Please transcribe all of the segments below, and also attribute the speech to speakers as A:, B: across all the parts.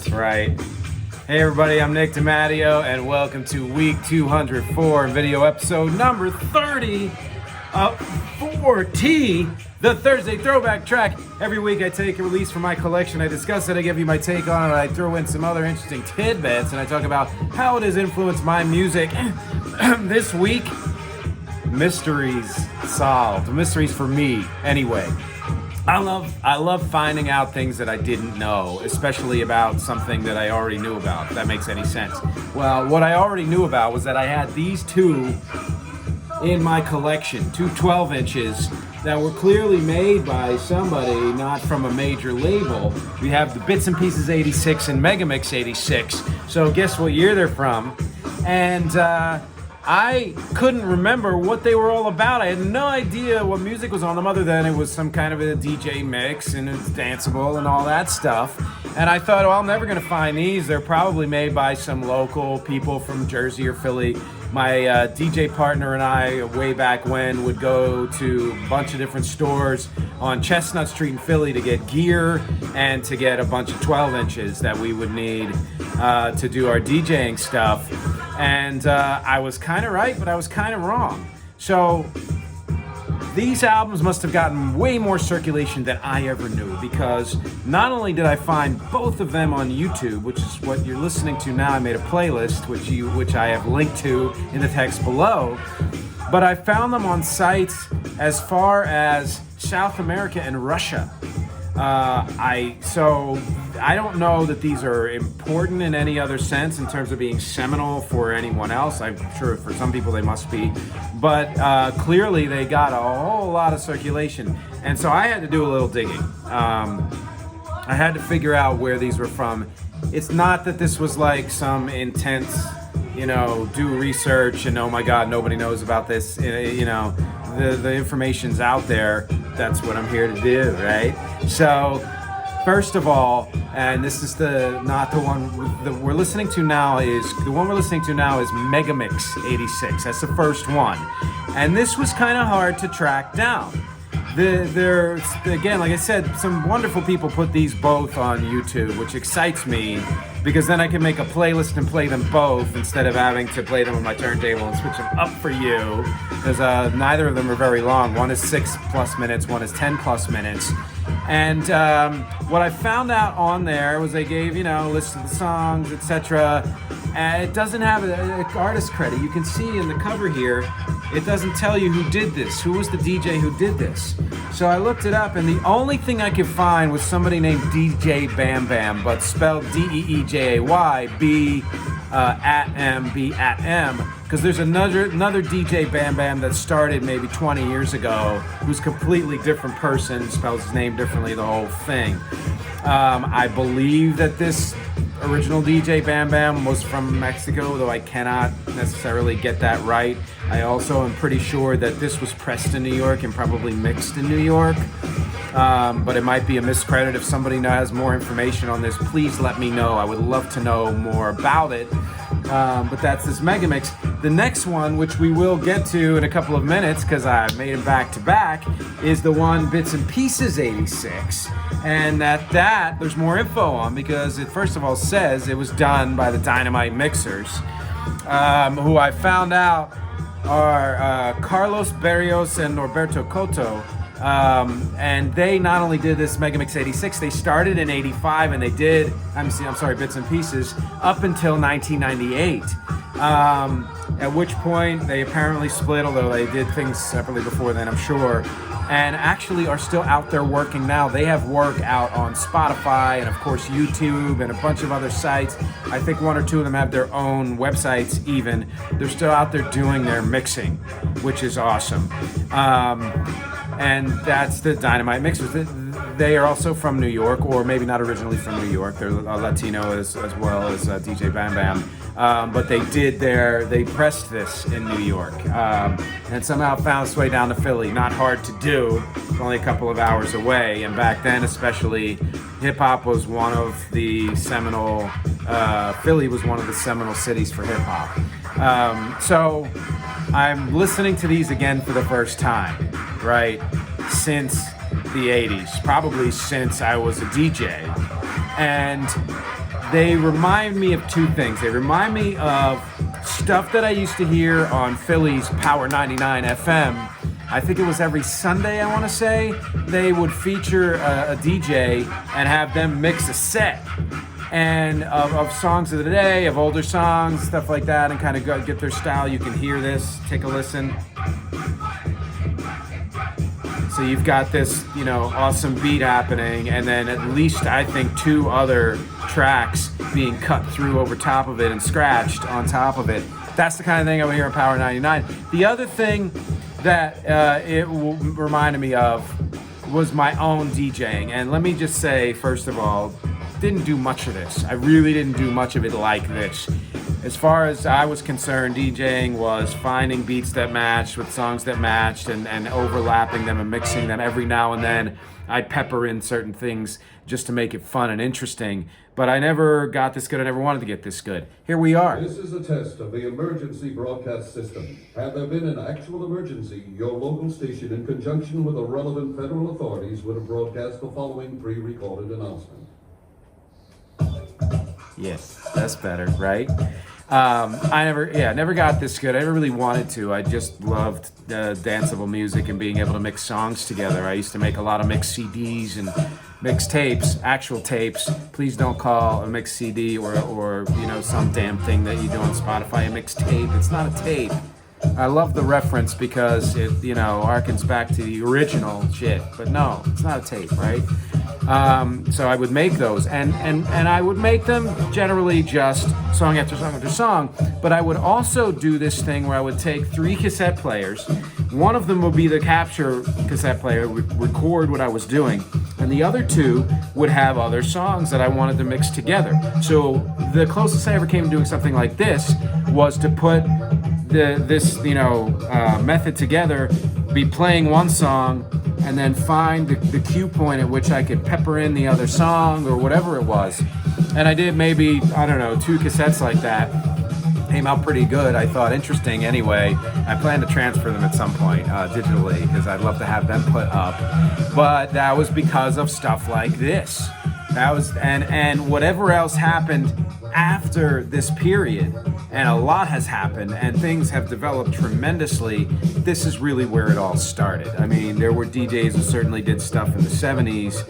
A: That's right. Hey everybody, I'm Nick DiMatteo, and welcome to week 204 video episode number 30 of 4T, the Thursday throwback track. Every week I take a release from my collection, I discuss it, I give you my take on it, I throw in some other interesting tidbits, and I talk about how it has influenced my music. This week, mysteries solved. Mysteries for me, anyway. I love finding out things that I didn't know, especially about something that I already knew about, if that makes any sense. Well, what I already knew about was that I had these two in my collection, two 12 inches that were clearly made by somebody not from a major label. We have the Bits and Pieces 86 and MxG 86. So guess what year they're from? And I couldn't remember what they were all about. I had no idea what music was on them other than it was some kind of a DJ mix and it's danceable and all that stuff. And I thought, well, I'm never going to find these. They're probably made by some local people from Jersey or Philly. My DJ partner and I, way back when, would go to a bunch of different stores on Chestnut St in Philly to get gear and to get a bunch of 12 inches that we would need to do our DJing stuff. And I was kind of right, but I was kind of wrong. So these albums must have gotten way more circulation than I ever knew, because not only did I find both of them on YouTube, which is what you're listening to now. I made a playlist which I have linked to in the text below, but I found them on sites as far as South America and Russia. I don't know that these are important in any other sense in terms of being seminal for anyone else. I'm sure for some people they must be, but clearly they got a whole lot of circulation, and so I had to do a little digging. I had to figure out where these were from. It's not that this was like some intense, do research and oh my God, nobody knows about this. The information's out there. That's what I'm here to do, right? So, first of all, and this is the one we're listening to now is MxG 86. That's the first one, and this was kind of hard to track down. There's again, like I said, some wonderful people put these both on YouTube, which excites me because then I can make a playlist and play them both instead of having to play them on my turntable and switch them up for you, because neither of them are very long. One is 6+ minutes, one is 10+ minutes. And what I found out on there was they gave, lists of the songs, etc. And it doesn't have an artist credit. You can see in the cover here, it doesn't tell you who did this, who was the DJ who did this. So I looked it up, and the only thing I could find was somebody named DJ Bam Bam, but spelled D-E-E-J-A-Y, B-at-M, because there's another DJ Bam Bam that started maybe 20 years ago, who's a completely different person, spells his name differently, the whole thing. I believe that this original DJ Bam Bam was from Mexico, though I cannot necessarily get that right. I also am pretty sure that this was pressed in New York and probably mixed in New York. But it might be a miscredit. If somebody has more information on this, please let me know. I would love to know more about it. But that's this mega mix. The next one, which we will get to in a couple of minutes because I made them back to back, is the one Bits and Pieces 86. And that there's more info on, because it first of all says it was done by the Dynamite Mixers, who I found out are Carlos Berrios and Norberto Cotto. And they not only did this MxG 86, they started in 85 and they did, Bits and Pieces, up until 1998. At which point they apparently split, although they did things separately before then, I'm sure, and actually are still out there working now. They have work out on Spotify and of course YouTube and a bunch of other sites. I think one or two of them have their own websites even. They're still out there doing their mixing, which is awesome. And that's the Dynamite Mixers. They are also from New York, or maybe not originally from New York. They're Latino as well as DJ Bam Bam. But they pressed this in New York and somehow found its way down to Philly. Not hard to do, only a couple of hours away. And back then especially, hip-hop was one of the Philly was one of the seminal cities for hip-hop. So I'm listening to these again for the first time, right, since the 80s, probably since I was a DJ. And they remind me of two things. They remind me of stuff that I used to hear on Philly's Power 99 FM. I think it was every Sunday, I want to say, they would feature a DJ and have them mix a set and of songs of the day, of older songs, stuff like that, and kind of get their style. You can hear this, take a listen. So you've got this, awesome beat happening, and then at least I think 2 other tracks being cut through over top of it and scratched on top of it. That's the kind of thing I would hear on Power 99. The other thing that it reminded me of was my own DJing. And let me just say, first of all, didn't do much of this. I really didn't do much of it like this. As far as I was concerned, DJing was finding beats that matched with songs that matched and overlapping them and mixing them. Every now and then I'd pepper in certain things just to make it fun and interesting. But I never got this good. I never wanted to get this good. Here we are.
B: This is a test of the emergency broadcast system. Had there been an actual emergency, your local station, in conjunction with the relevant federal authorities, would have broadcast the following pre-recorded announcement.
A: Yes, that's better, right? I never got this good. I never really wanted to. I just loved danceable music and being able to mix songs together. I used to make a lot of mix CDs and mix tapes, actual tapes. Please don't call a mix CD or some damn thing that you do on Spotify a mix tape. It's not a tape. I love the reference because it harkens back to the original shit. But no, it's not a tape, right? So I would make those, and I would make them generally just song after song after song, but I would also do this thing where I would take 3 cassette players. One of them would be the capture cassette player, would record what I was doing, and the other 2 would have other songs that I wanted to mix together. So the closest I ever came to doing something like this was to put this method together, be playing one song, and then find the cue point at which I could pepper in the other song or whatever it was. And I did maybe, 2 cassettes like that. Came out pretty good. I thought interesting anyway. I plan to transfer them at some point digitally because I'd love to have them put up. But that was because of stuff like this. That was and whatever else happened after this period, and a lot has happened and things have developed tremendously. This is really where it all started. I mean, there were DJs who certainly did stuff in the 70s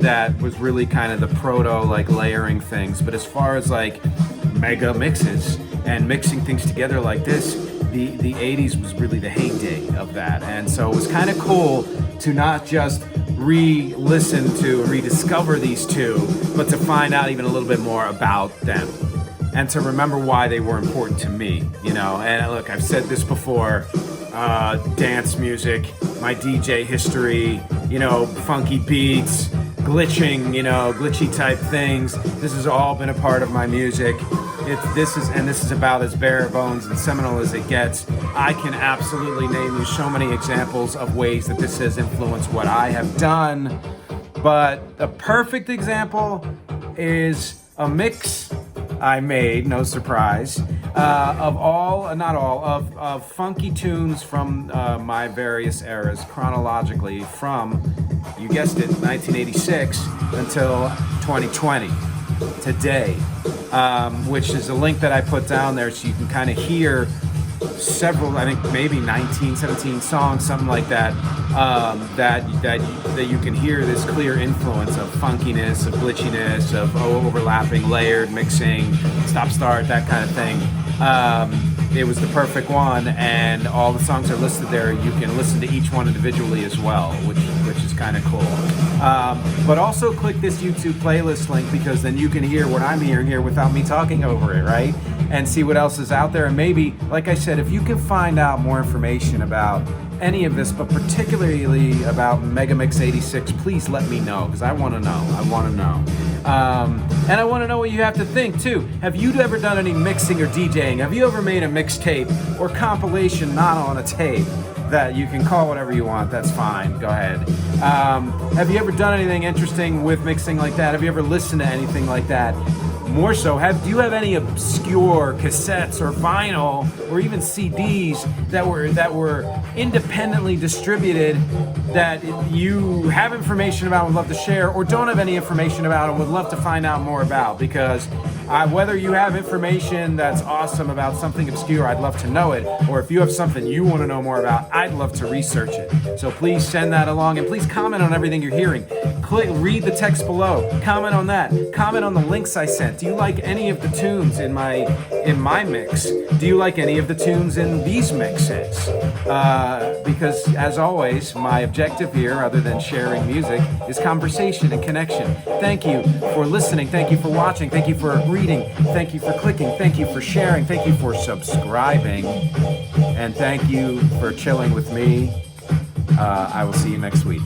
A: that was really kind of the proto layering things, but as far as mega mixes and mixing things together like this, the 80s was really the heyday of that. And so it was kind of cool to not just re-listen to and rediscover these 2, but to find out even a little bit more about them and to remember why they were important to me, And look, I've said this before, dance music, my DJ history, funky beats, glitchy type things. This has all been a part of my music. This is about as bare bones and seminal as it gets. I can absolutely name you so many examples of ways that this has influenced what I have done. But a perfect example is a mix I made, no surprise, of funky tunes from my various eras chronologically from, you guessed it, 1986 until 2020, today, which is a link that I put down there so you can kind of hear several, I think maybe 19, 17 songs, something like that, that you can hear this clear influence of funkiness, of glitchiness, of overlapping, layered, mixing, stop-start, that kind of thing. It was the perfect one, and all the songs are listed there. You can listen to each one individually as well, which is kind of cool. But also click this YouTube playlist link because then you can hear what I'm hearing here without me talking over it, right? And see what else is out there. And maybe, like I said, if you can find out more information about any of this, but particularly about Megamix 86, please let me know, because I want to know. And I want to know what you have to think, too. Have you ever done any mixing or DJing? Have you ever made a mixtape or compilation not on a tape that you can call whatever you want? That's fine. Go ahead. Have you ever done anything interesting with mixing like that? Have you ever listened to anything like that? more so, do you have any obscure cassettes or vinyl or even CDs that were independently distributed that you have information about and would love to share, or don't have any information about and would love to find out more about? Because whether you have information that's awesome about something obscure, I'd love to know it, or if you have something you want to know more about, I'd love to research it. So please send that along, and please comment on everything you're hearing. Read the text below, comment on that, comment on the links I sent. Do you like any of the tunes in my mix? Do you like any of the tunes in these mixes? Because as always, my objective here, other than sharing music, is conversation and connection. Thank you for listening, thank you for watching, thank you for reading, thank you for clicking, thank you for sharing, thank you for subscribing, and thank you for chilling with me. I will see you next week.